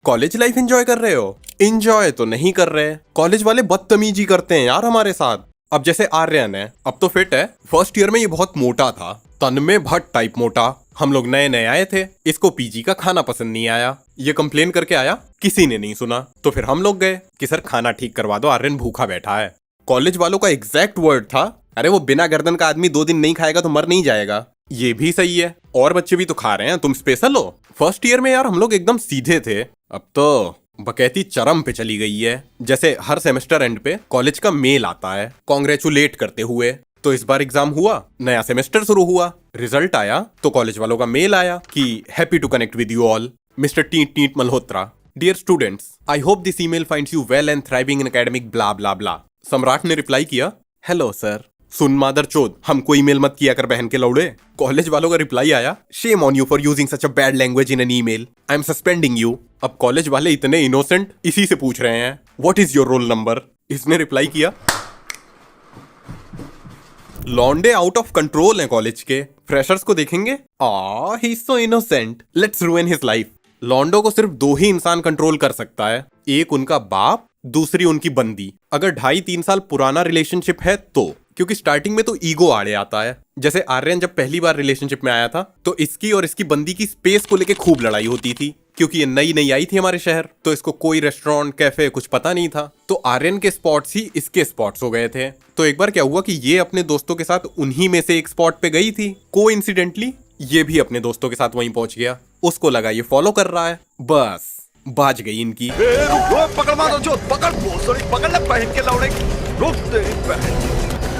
College life enjoy कर रहे हो? एंजॉय तो नहीं कर रहे। कॉलेज वाले बदतमीजी करते हैं यार हमारे साथ। अब जैसे आर्यन है, अब तो फिट है। फर्स्ट ईयर में ये बहुत मोटा था, तन में भट्ट टाइप मोटा। हम लोग नए नए आए थे, इसको पीजी का खाना पसंद नहीं आया। ये कंप्लेन करके आया, किसी ने नहीं सुना। तो फिर हम लोग गए कि सर खाना ठीक करवा दो, आर्यन भूखा बैठा है। कॉलेज वालों का एग्जैक्ट वर्ड था, अरे वो बिना गर्दन का आदमी 2 दिन नहीं खाएगा तो मर नहीं जाएगा। ये भी सही है, और बच्चे भी तो खा रहे हैं, तुम स्पेशल हो। फर्स्ट ईयर में यार हम लोग एकदम सीधे थे, अब तो बकैती चरम पे चली गई है। जैसे हर सेमेस्टर एंड पे कॉलेज का मेल आता है कॉन्ग्रेचुलेट करते हुए। तो इस बार एग्जाम हुआ, नया सेमेस्टर शुरू हुआ, रिजल्ट आया तो कॉलेज वालों का मेल आया कि happy to connect with you all, mister टीट टीट Malhotra. Dear students, I hope this email finds you well and thriving in academic blah blah blah. Samrat ने रिप्लाई किया, हेलो सर। सुन मादर चोद, हमको ईमेल मत किया कर बहन के लौड़े। कॉलेज वालों का रिप्लाई आया, shame on you for using such a bad language in an email, I am suspending you. अब कॉलेज वाले इतने इनोसेंट, इसी से पूछ रहे हैं what is your roll number. इसने रिप्लाई किया, लॉन्डे आउट ऑफ कंट्रोल है कॉलेज के, फ्रेशर्स को देखेंगे, he is so innocent, let's ruin his life. लॉन्डो को सिर्फ 2 ही इंसान कंट्रोल कर सकता है, एक उनका बाप, दूसरी उनकी बंदी। अगर 2.5-3 साल पुराना रिलेशनशिप है तो, क्योंकि स्टार्टिंग में तो ईगो आड़े आता है। जैसे आर्यन जब पहली बार रिलेशनशिप में आया था तो इसकी और इसकी बंदी की स्पेस को लेके खूब लड़ाई होती थी, क्योंकि ये नई नई आई थी हमारे शहर, तो इसको कोई रेस्टोरेंट कैफे कुछ पता नहीं था। तो आर्यन के स्पॉट्स ही इसके स्पॉट्स हो गए थे। तो एक बार क्या हुआ कि ये अपने दोस्तों के साथ उन्हीं में से एक स्पॉट पे गई थी, कोइंसिडेंटली ये भी अपने दोस्तों के साथ वहीं पहुंच गया। उसको लगा ये फॉलो कर रहा है, बस बाज गई इनकी। पकड़ मारो जो पकड़, पकड़ ले बहन के लौड़े, रुक तेरी बहन,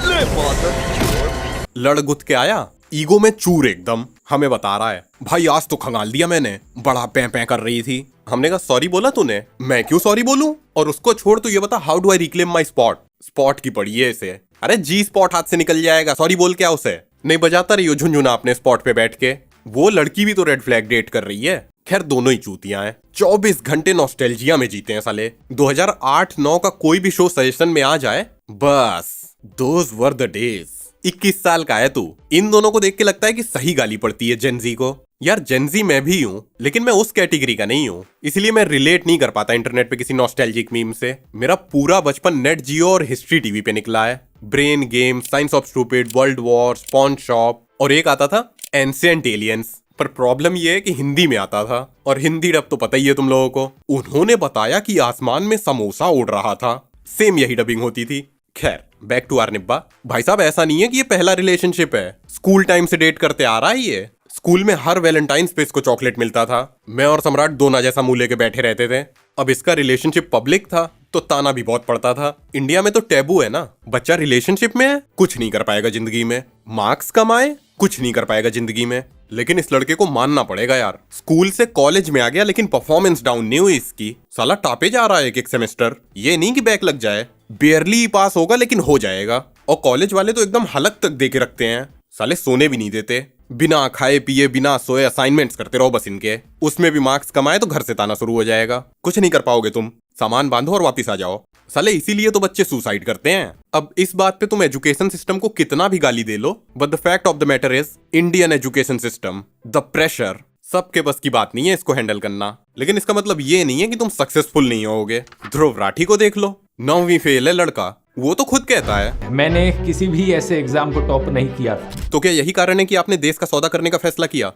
ले मादर। लड़ गुत के आया, ईगो में चूर एकदम, हमें बता रहा है भाई आज तो खंगाल दिया मैंने, बड़ा पैं पैं कर रही थी। हमने कहा सॉरी बोला तूने? मैं क्यों सॉरी बोलूं? और उसको छोड़, तो ये बता how do I reclaim my spot. Spot की पड़ी है इसे, अरे जी स्पॉट हाथ से निकल जाएगा, सॉरी बोल क्या उसे? नहीं बजाता रही हो झुंझुना अपने स्पॉट पे बैठ के। वो लड़की भी तो रेड फ्लैग डेट कर रही है। खैर दोनों ही चूतियां हैं, 24 घंटे नॉस्टैल्जिया में जीते हैं साले। 2008-9 का कोई भी शो सजेशन में आ जाए, बस दोज वर द डेज। 21 साल का है तू। इन दोनों को देख के लगता है कि सही गाली पड़ती है जेनजी को। यार जेनजी मैं भी हूँ, लेकिन मैं उस कैटेगरी का नहीं हूँ, इसलिए मैं रिलेट नहीं कर पाता इंटरनेट पे किसी नॉस्टैल्जिक मीम से। मेरा पूरा बचपन नेट जियो और हिस्ट्री टीवी पे निकला है। Brain game, science of stupid, world war, spawn shop, और एक आता था एंशिएंट एलियंस। पर प्रॉब्लम यह है कि हिंदी में आता था, और हिंदी डब तो पता ही है तुम लोगों को। उन्होंने बताया कि आसमान में समोसा उड़ रहा था, सेम यही डबिंग होती थी। खैर बैक टू आर निब्बा। भाई साहब ऐसा नहीं है कि ये पहला रिलेशनशिप है, स्कूल टाइम से डेट करते आ रहा है ये। स्कूल में हर वैलेंटाइंस पे इसको चॉकलेट मिलता था। मैं और सम्राट दोना जैसा मुंह लेके बैठे रहते थे। अब इसका रिलेशनशिप पब्लिक था तो ताना भी बहुत पड़ता था। इंडिया में तो टैबू है ना, बच्चा रिलेशनशिप में है कुछ नहीं कर पाएगा जिंदगी में, मार्क्स कमाए कुछ नहीं कर पाएगा जिंदगी में। लेकिन इस लड़के को मानना पड़ेगा यार, स्कूल से कॉलेज में आ गया लेकिन परफॉर्मेंस डाउन नहीं हुई इसकी। साला टापे जा रहा है एक सेमेस्टर, ये नहीं कि बैक लग जाए, बेयरली पास होगा लेकिन हो जाएगा। और कॉलेज वाले तो एकदम हलक तक दे के रखते हैं, साले सोने भी नहीं देते। बिना खाए पिए बिना सोए असाइनमेंट्स करते रहो बस इनके, उसमें भी मार्क्स कमाए तो घर से ताना शुरू हो जाएगा। कुछ नहीं कर पाओगे तुम, सामान बांधो और वापिस आ जाओ। साले इसीलिए तो बच्चे सुसाइड करते हैं। अब इस बात पे तुम एजुकेशन सिस्टम को कितना भी गाली दे लो, but the fact of the matter is Indian education system, the pressure, सबके बस की बात नहीं है इसको हैंडल करना। लेकिन इसका मतलब ये नहीं है कि तुम सक्सेसफुल नहीं होगे। ध्रुव राठी को देख लो, 9वीं फेल है लड़का, वो तो खुद कहता है मैंने किसी भी ऐसे एग्जाम को टॉप नहीं किया। तो क्या यही कारण है कि आपने देश का सौदा करने का फैसला किया?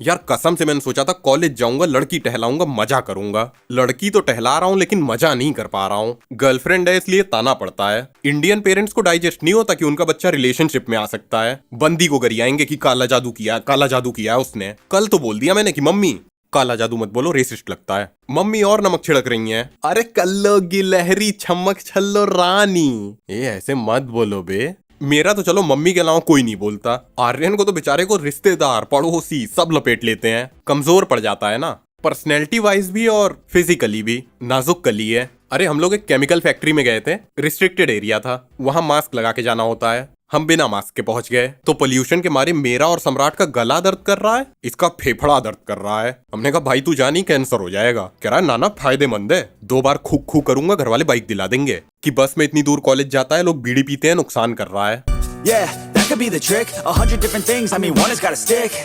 यार कसम से मैंने सोचा था कॉलेज जाऊंगा, लड़की टहलाऊंगा, मजा करूंगा। लड़की तो टहला रहा हूं लेकिन मजा नहीं कर पा रहा हूं। गर्लफ्रेंड है इसलिए ताना पड़ता है। इंडियन पेरेंट्स को डाइजेस्ट नहीं होता कि उनका बच्चा रिलेशनशिप में आ सकता है। बंदी को गरियाएंगे कि काला जादू किया, काला जादू किया उसने। कल तो बोल दिया मैंने कि मम्मी काला जादू मत बोलो, रेसिस्ट लगता है। मम्मी और नमक छिड़क रही हैं, अरे कल्लो गिलहरी छमक छल्लो रानी, ये ऐसे मत बोलो बे। मेरा तो चलो मम्मी के अलावा कोई नहीं बोलता, आर्यन को तो बेचारे को रिश्तेदार पड़ोसी सब लपेट लेते हैं। कमजोर पड़ जाता है ना, पर्सनैलिटी वाइज भी और फिजिकली भी नाजुक कली है। अरे हम लोग एक केमिकल फैक्ट्री में गए थे, रिस्ट्रिक्टेड एरिया था, वहां मास्क लगा के जाना होता है। हम बिना मास्क के पहुंच गए तो पोल्यूशन के मारे मेरा और सम्राट का गला दर्द कर रहा है, इसका फेफड़ा दर्द कर रहा है। हमने कहा भाई तू जानी कैंसर हो जाएगा। कह रहा है नाना फायदेमंद है, 2 बार खूक खूक करूंगा घर वाले बाइक दिला देंगे। कि बस में इतनी दूर कॉलेज जाता है, लोग बीड़ी पीते हैं, नुकसान कर रहा है। Yeah, that could be the trick. 100 different things, I mean one has gotta stick.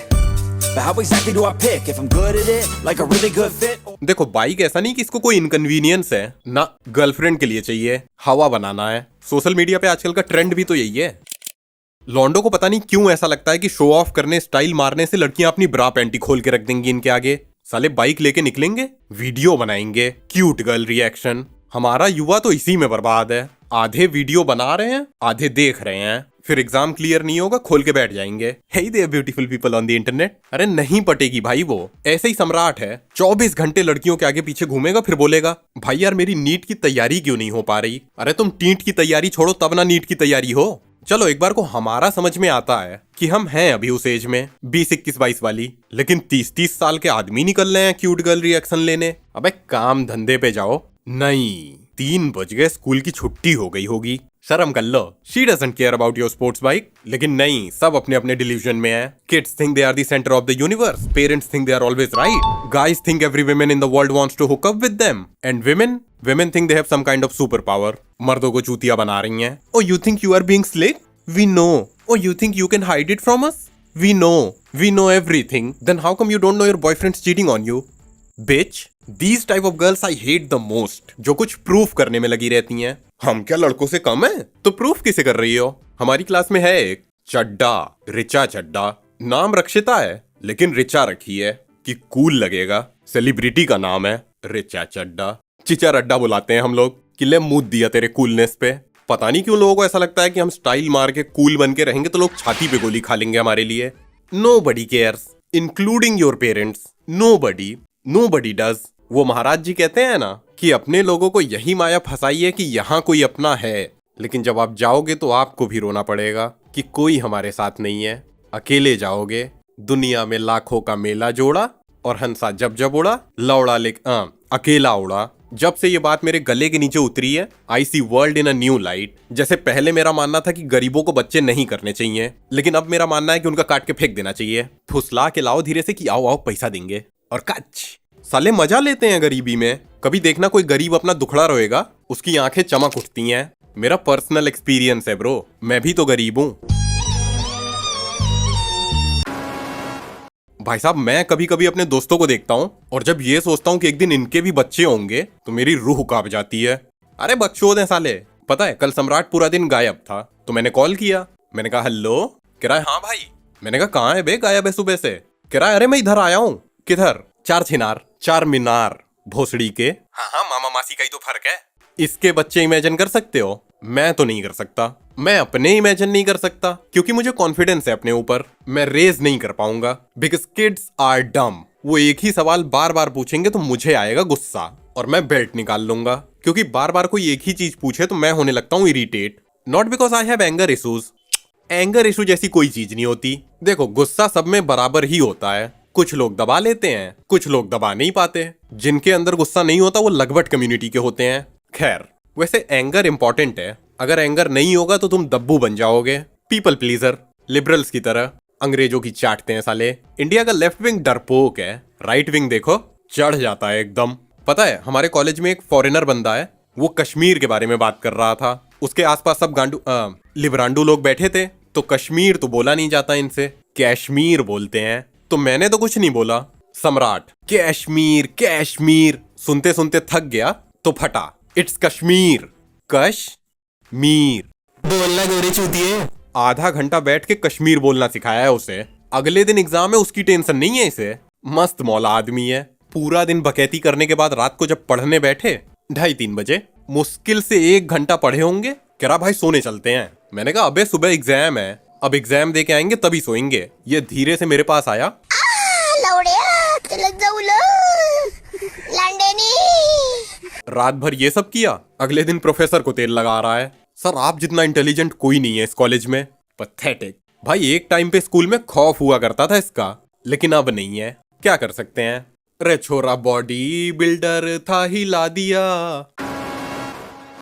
But how exactly do I pick if I'm good at it, like a really good fit? देखो बाइक ऐसा नहीं कि इसको कोई inconvenience है ना, girlfriend के लिए चाहिए, हवा बनाना है। सोशल मीडिया पे आजकल का ट्रेंड भी तो यही है। लॉन्डो को पता नहीं क्यों ऐसा लगता है कि शो ऑफ करने, स्टाइल मारने से लड़कियां अपनी ब्रा पैंटी खोल के रख देंगी इनके आगे। साले बाइक लेके निकलेंगे, वीडियो बनाएंगे, क्यूट गर्ल रिएक्शन। हमारा युवा तो इसी में बर्बाद है। आधे वीडियो बना रहे हैं, आधे देख रहे हैं, फिर एग्जाम क्लियर नहीं होगा, खोल के बैठ जाएंगे। Hey there beautiful people on the internet. अरे नहीं पटेगी भाई, वो ऐसे ही सम्राट है, 24 घंटे लड़कियों के आगे पीछे घूमेगा, फिर बोलेगा भाई यार मेरी नीट की तैयारी क्यों नहीं हो पा रही। अरे तुम टीट की तैयारी छोड़ो तब ना नीट की तैयारी हो। चलो एक बार को हमारा समझ में आता है कि हम हैं अभी उस एज में 20, 21, 22 वाली, लेकिन 30 साल के आदमी निकल रहे हैं क्यूट गर्ल रिएक्शन लेने। अबे काम धंधे पे जाओ। नहीं, 3 बज गए, स्कूल की छुट्टी हो गई होगी, शर्म कर लो। She doesn't care about your sports bike. लेकिन नहीं, सब अपने अपने डिल्यूजन में है। Kids think they are the centre of the universe, parents think they are always right, guys think every woman in the world wants to hook up with them, and women think they have some kind of super power. मर्दों को चूतिया बना रही हैं। Oh, you think you are being slick? We know. Oh, you think you can hide it from us? We know everything. Then how come you don't know your boyfriend's cheating on you? Bitch, these type of girls I hate the most. जो कुछ proof करने में लगी रहती हैं। हम क्या लड़कों से कम है? तो प्रूफ किसे कर रही हो? हमारी क्लास में है एक चड्डा, रिचा चड्डा, नाम रक्षिता है, लेकिन रिचा रखी है कि कूल लगेगा। सेलिब्रिटी का नाम है रिचा चड्डा। चिचा रड्डा बुलाते हैं हम लोग कि ले मुंह दिया तेरे कूलनेस पे। पता नहीं क्यों लोगों को ऐसा लगता है कि हम स्टाइल मार के कूल बन के रहेंगे तो लोग छाती पे गोली खा लेंगे हमारे लिए। Nobody cares, including your parents. Nobody does. वो महाराज जी कहते हैं ना कि अपने लोगों को यही माया फंसाई है कि यहाँ कोई अपना है, लेकिन जब आप जाओगे तो आपको भी रोना पड़ेगा कि कोई हमारे साथ नहीं है। अकेले जाओगे, दुनिया में लाखों का मेला जोड़ा, और हंसा जब जब उड़ा, लौड़ा अकेला उड़ा। जब से ये बात मेरे गले के नीचे उतरी है, I see world in a new light. जैसे पहले मेरा मानना था कि गरीबों को बच्चे नहीं करने चाहिए, लेकिन अब मेरा मानना है कि उनका काट के फेंक देना चाहिए। फुसला के लाओ धीरे से कि आओ आओ पैसा देंगे, और कच साले मजा लेते हैं गरीबी में। कभी देखना कोई गरीब अपना दुखड़ा रोएगा, उसकी आंखें चमक उठती हैं। मेरा पर्सनल एक्सपीरियंस है ब्रो, मैं भी तो गरीब हूं। भाई साहब, मैं कभी कभी अपने दोस्तों को देखता हूँ और जब ये सोचता हूँ कि एक दिन इनके भी बच्चे होंगे तो मेरी रूह कांप जाती है। अरे बकचोद हैं साले। पता है कल सम्राट पूरा दिन गायब था, तो मैंने कॉल किया। मैंने कहा हेलो, कह रहा है हाँ भाई। मैंने कहा कहाँ है बे, गायब है सुबह से। कह रहा है अरे मैं इधर आया हूँ। किधर? चार मीनार भोसड़ी के। हाँ मामा मासी का ही तो फर्क है। इसके बच्चे इमेजिन कर सकते हो? मैं तो नहीं कर सकता। मैं अपने इमेजिन नहीं कर सकता क्योंकि मुझे कॉन्फिडेंस है अपने ऊपर। मैं रेज नहीं कर पाऊंगा बिकॉज किड्स आर डम। वो एक ही सवाल बार बार पूछेंगे तो मुझे आएगा गुस्सा और मैं बेल्ट निकाल लूंगा, क्योंकि बार बार कोई एक ही चीज पूछे तो मैं होने लगता हूँ irritate. Not because I have anger issues. Anger issue जैसी कोई चीज नहीं होती। देखो गुस्सा सब में बराबर ही होता है। कुछ लोग दबा लेते हैं, कुछ लोग दबा नहीं पाते। जिनके अंदर गुस्सा नहीं होता वो लगभग कम्युनिटी के होते हैं। खैर, वैसे एंगर इंपॉर्टेंट है। अगर एंगर नहीं होगा तो तुम दब्बू बन जाओगे, पीपल प्लीजर, लिबरल्स की तरह। अंग्रेजों की चाटते हैं साले। इंडिया का लेफ्ट विंग डरपोक है, राइट विंग देखो चढ़ जाता है एकदम। पता है हमारे कॉलेज में एक फॉरेनर बंदा है, वो कश्मीर के बारे में बात कर रहा था। उसके आसपास सब गांडू लिबरांडू लोग बैठे थे, तो कश्मीर तो बोला नहीं जाता इनसे, कैश्मीर बोलते हैं। तो मैंने तो कुछ नहीं बोला। सम्राट कैश्मीर कैश्मीर सुनते सुनते थक गया तो फटा, इट्स कश्मीर, कश्मीर बोलना गोरी चूतिए। आधा घंटा बैठ के कश्मीर बोलना सिखाया है उसे। अगले दिन एग्जाम है, उसकी टेंशन नहीं है इसे। मस्त मौला आदमी है। पूरा दिन बकैती करने के बाद रात को जब पढ़ने बैठे 2:30-3 बजे, मुश्किल से 1 घंटा पढ़े होंगे। कह रहा भाई सोने चलते हैं। मैंने कहा अबे सुबह एग्जाम है, अब एग्जाम दे के आएंगे तभी सोएंगे। ये धीरे से मेरे पास आया। रात भर ये सब किया, अगले दिन प्रोफेसर को तेल लगा रहा है। सर आप जितना इंटेलिजेंट कोई नहीं है इस कॉलेज में। पैथेटिक। भाई एक टाइम पे स्कूल में खौफ हुआ करता था इसका, लेकिन अब नहीं है। क्या कर सकते हैं। रे छोरा बॉडी बिल्डर था, हिला दिया।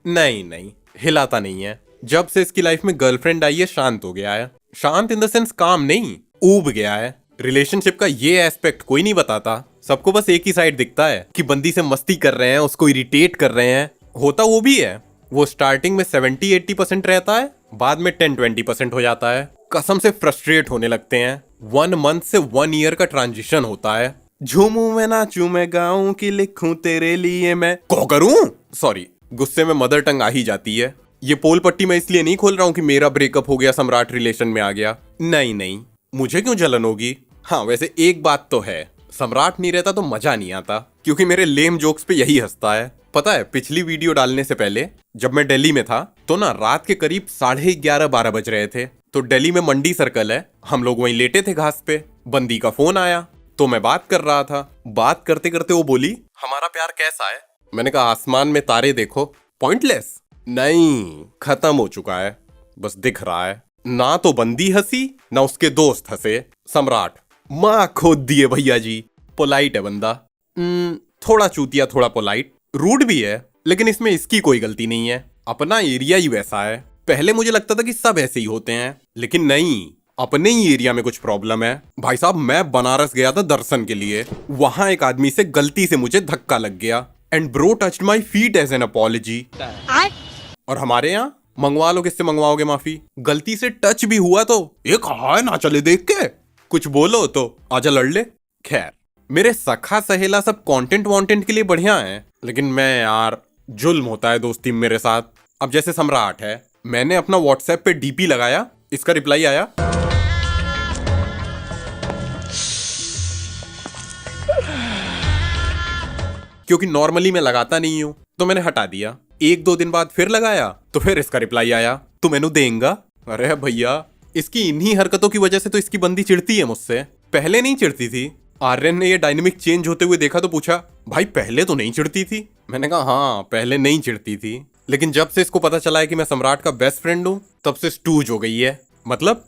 नहीं हिलाता नहीं है। जब से इसकी लाइफ में गर्लफ्रेंड आई है शांत हो गया है। शांत इन द सेंस काम नहीं, ऊब गया है। रिलेशनशिप का ये एस्पेक्ट कोई नहीं बताता। सबको बस एक ही साइड दिखता है कि बंदी से मस्ती कर रहे हैं, उसको इरिटेट कर रहे हैं। होता वो भी है। वो स्टार्टिंग में 70-80% रहता है, बाद में 10-20% हो जाता है। कसम से फ्रस्ट्रेट होने लगते हैं। 1 मंथ से 1 ईयर का ट्रांजिशन होता है। झूमू मैं नाचू मैं गाऊं कि लिखूं तेरे लिए मैं को करूं। सॉरी, गुस्से में मदर टंग आ ही जाती है। ये पोल पट्टी मैं इसलिए नहीं खोल रहा हूं कि मेरा ब्रेकअप हो गया, सम्राट रिलेशन में आ गया। नहीं नहीं, मुझे क्यों जलन होगी। हाँ वैसे एक बात तो है, सम्राट नहीं रहता तो मजा नहीं आता, क्योंकि मेरे लेम जोक्स पे यही हंसता है। पता है पिछली वीडियो डालने से पहले जब मैं दिल्ली में था तो ना रात के करीब 11:30-12 बज रहे थे। तो दिल्ली में मंडी सर्कल है, हम लोग वहीं लेटे थे घास पे। बंदी का फोन आया तो मैं बात कर रहा था। बात करते करते वो बोली हमारा प्यार कैसा है। मैंने कहा आसमान में तारे देखो। पॉइंटलेस नहीं, खत्म हो चुका है, बस दिख रहा है। ना तो बंदी हंसी ना उसके दोस्त हंसे। सम्राट माँ खोद दिए भैया जी। पोलाइट है बंदा, थोड़ा चूतिया, थोड़ा पोलाइट, रूड भी है, लेकिन इसमें इसकी कोई गलती नहीं है। अपना एरिया ही वैसा है। पहले मुझे लगता था कि सब ऐसे ही होते हैं, लेकिन नहीं, अपने ही एरिया में कुछ प्रॉब्लम है। भाई साहब मैं बनारस गया था दर्शन के लिए, वहां एक आदमी से गलती से मुझे धक्का लग गया and bro touched my feet as an apology. और हमारे यहाँ मंगवा लो, किससे मंगवाओगे माफी। गलती से टच भी हुआ तो एक हाय ना चले देख के, कुछ बोलो तो आजा लड़ ले। खैर मेरे सखा सहेला सब कंटेंट वॉन्टेंट के लिए बढ़िया है, लेकिन मैं यार जुल्म होता है दोस्ती में मेरे साथ। अब जैसे सम्राट है, मैंने अपना व्हाट्सएप पे डीपी लगाया, इसका रिप्लाई आया क्योंकि नॉर्मली मैं लगाता नहीं हूं तो मैंने हटा दिया। 1-2 दिन बाद फिर लगाया तो फिर इसका रिप्लाई आया तू मैनू देंगा। अरे भैया इसकी इन्हीं हरकतों की वजह से तो इसकी बंदी चिढ़ती है मुझसे, पहले नहीं चिढ़ती थी। आर्यन ने ये डायनेमिक चेंज होते हुए देखा तो पूछा भाई पहले तो नहीं चिढ़ती थी। मैंने कहा हाँ पहले नहीं चिढ़ती थी, लेकिन जब से इसको पता चला है कि मैं सम्राट का बेस्ट फ्रेंड हूं तब से स्टूज हो गई है, मतलब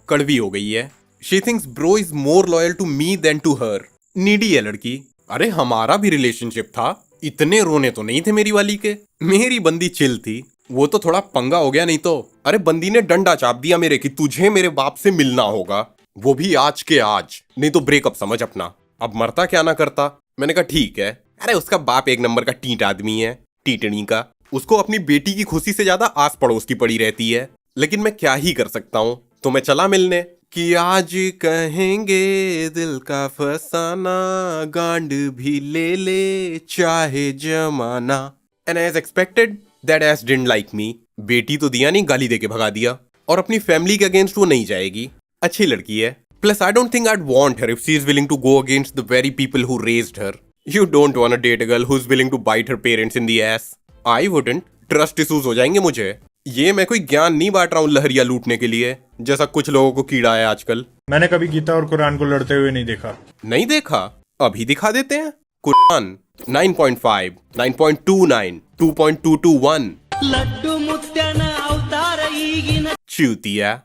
कड़वी हो गई है। She thinks bro is more loyal to me than to her. Needy है लड़की। अरे हमारा भी रिलेशनशिप था, इतने रोने तो नहीं थे मेरी वाली के। मेरी बंदी चिल थी, वो तो थोड़ा पंगा हो गया नहीं तो। अरे बंदी ने डंडा चाप दिया मेरे कि तुझे मेरे बाप से मिलना होगा, वो भी आज के आज, नहीं तो ब्रेकअप समझ अपना। अब मरता क्या ना करता। मैंने कहा ठीक है। अरे उसका बाप एक नंबर का टीट आदमी है, टीटनी का। उसको अपनी बेटी की खुशी से ज्यादा आस पड़ोस की पड़ी रहती है, लेकिन मैं क्या ही कर सकता हूँ। तो मैं चला मिलने कि आज कहेंगे दिल का फसाना, गांड भी ले ले चाहे जमाना। And as expected that S didn't like me. बेटी तो दिया नहीं, गाली देके भगा दिया। और अपनी फैमिली के अगेंस्ट वो नहीं जाएगी, अच्छी लड़की है। Plus I don't think I'd want her if she is willing to go against the very people who raised her. You don't want to date a girl who's willing to bite her parents in the ass. I wouldn't. Trust issues हो जाएंगे मुझे। ये मैं कोई ज्ञान नहीं बांट रहा हूँ लहरिया लूटने के लिए, जैसा कुछ लोगों को कीड़ा है आजकल। मैंने कभी गीता और कुरान को लड़ते हुए नहीं देखा। नहीं देखा? अभी दिखा देते हैं। कुरान 9.5, 9.29, 2.221 लड्डू मुत्याना अवतार ಈಗಿನ चूतिया।